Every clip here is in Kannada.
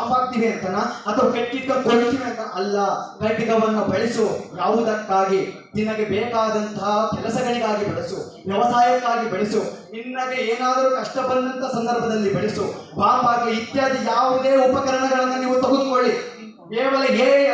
ಆಗ್ತೀವಿ ಅಂತನ ಅಥವಾ ಕೊಳ್ತೀವಿ ಅಂತ ಅಲ್ಲ. ಖಡ್ಗವನ್ನು ಬಳಸು ಯಾವುದಕ್ಕಾಗಿ? ನಿನಗೆ ಬೇಕಾದಂತಹ ಕೆಲಸಗಳಿಗಾಗಿ ಬಳಸು, ವ್ಯವಸಾಯಕ್ಕಾಗಿ ಬಳಸು, ನಿನಗೆ ಏನಾದರೂ ಕಷ್ಟ ಬಂದಂತ ಸಂದರ್ಭದಲ್ಲಿ ಬಳಸು. ಬಾಂಬಾಗೆ ಇತ್ಯಾದಿ ಯಾವುದೇ ಉಪಕರಣಗಳನ್ನು ನೀವು ತೆಗೆದುಕೊಳ್ಳಿ, ಕೇವಲ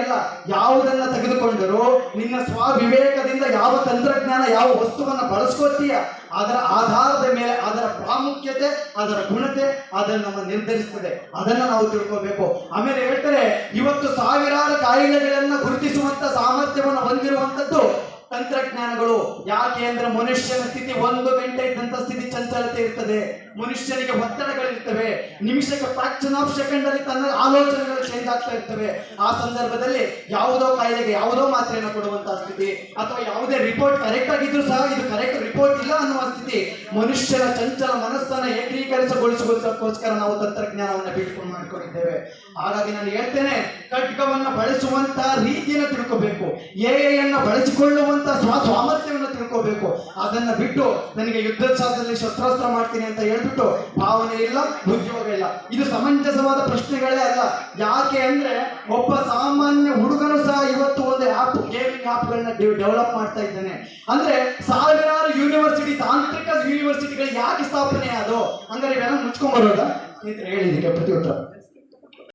ಅಲ್ಲ, ಯಾವುದನ್ನ ತೆಗೆದುಕೊಂಡರೂ ನಿನ್ನ ಸ್ವಾವಿವೇಕದಿಂದ ಯಾವ ತಂತ್ರಜ್ಞಾನ ಯಾವ ವಸ್ತುವನ್ನು ಬಳಸ್ಕೋತೀಯ ಅದರ ಆಧಾರದ ಮೇಲೆ ಅದರ ಪ್ರಾಮುಖ್ಯತೆ ಅದರ ಗುಣತೆ ಅದನ್ನು ನಮ್ಮ ನಿರ್ಧರಿಸ್ತದೆ. ಅದನ್ನ ನಾವು ತಿಳ್ಕೋಬೇಕು. ಆಮೇಲೆ ಹೇಳ್ತಾರೆ, ಇವತ್ತು ಸಾವಿರಾರು ಕಾಯಿಲೆಗಳನ್ನ ಗುರುತಿಸುವಂತ ಸಾಮರ್ಥ್ಯವನ್ನು ಹೊಂದಿರುವಂತದ್ದು ತಂತ್ರಜ್ಞಾನಗಳು. ಯಾಕೆ ಅಂದ್ರೆ ಮನುಷ್ಯನ ಸ್ಥಿತಿ 1 ಗಂಟೆ ಇದ್ದಂತ ಸ್ಥಿತಿ ಚಂಚಲತೆ ಇರ್ತದೆ, ಮನುಷ್ಯನಿಗೆ ಒತ್ತಡಗಳಿರ್ತವೆ, ನಿಮಿಷಕ್ಕೆ ಫ್ರಾಕ್ಷನ್ ಆಫ್ ಸೆಕೆಂಡ್ ಅಲ್ಲಿ ತನ್ನ ಆಲೋಚನೆಗಳು ಚೇಂಜ್ ಆಗ್ತಾ ಇರ್ತವೆ. ಆ ಸಂದರ್ಭದಲ್ಲಿ ಯಾವುದೋ ಕಾಯಿಲೆಗೆ ಯಾವುದೋ ಮಾತ್ರೆಯನ್ನು ಕೊಡುವಂತಹ ಸ್ಥಿತಿ ಅಥವಾ ಯಾವುದೇ ರಿಪೋರ್ಟ್ ಕರೆಕ್ಟ್ ಆಗಿದ್ರು ಸಹ ಇದು ಕರೆಕ್ಟ್ ರಿಪೋರ್ಟ್ ಇಲ್ಲ ಅನ್ನುವ ಸ್ಥಿತಿ. ಮನುಷ್ಯನ ಚಂಚಲ ಮನಸ್ಸನ್ನು ಏಕೀಕರಿಸಿಗೊಳಿಸುವುದಕ್ಕೋಸ್ಕರ ನಾವು ತಂತ್ರಜ್ಞಾನವನ್ನು ಬಿಟ್ಕೊಂಡು ಮಾಡಿಕೊಂಡಿದ್ದೇವೆ. ಹಾಗಾಗಿ ನಾನು ಹೇಳ್ತೇನೆ, ಖಡ್ಗವನ್ನು ಬಳಸುವಂತಹ ರೀತಿಯನ್ನು ತಿಳ್ಕೋಬೇಕು, ಎಐಯನ್ನು ಬಳಸಿಕೊಳ್ಳುವಂತ ಸಾಮರ್ಥ್ಯವನ್ನು ತಿಳ್ಕೋಬೇಕು. ಅದನ್ನ ಬಿಟ್ಟು ನನಗೆ ಯುದ್ಧಶಾಸ್ತ್ರದಲ್ಲಿ ಶಸ್ತ್ರಾಸ್ತ್ರ ಮಾಡ್ತೀನಿ ಅಂತ ಹೇಳ್ಬಿಟ್ಟು ಭಾವನೆ ಇಲ್ಲ, ಉದ್ಯೋಗ ಇಲ್ಲ, ಇದು ಸಮಂಜಸವಾದ ಪ್ರಶ್ನೆಗಳೇ ಅಲ್ಲ. ಯಾಕೆ ಅಂದ್ರೆ ಒಬ್ಬ ಸಾಮಾನ್ಯ ಹುಡುಗನು ಸಹ ಇವತ್ತು ಒಂದು ಗೇಮಿಂಗ್ ಆಪ್ಗಳನ್ನ ಡೆವಲಪ್ ಮಾಡ್ತಾ ಇದ್ದಾನೆ ಅಂದ್ರೆ ಸಾವಿರಾರು ಯೂನಿವರ್ಸಿಟಿ, ತಾಂತ್ರಿಕ ಯೂನಿವರ್ಸಿಟಿಗಳು ಯಾಕೆ ಸ್ಥಾಪನೆ ಆದೋ? ಹಂಗಾರೆ ಇವೆಲ್ಲ ಮುಚ್ಕೊಂಡ್ಬರೋದ? ಹೇಳಿದಕ್ಕೆ ಪ್ರತಿ ಉತ್ತರ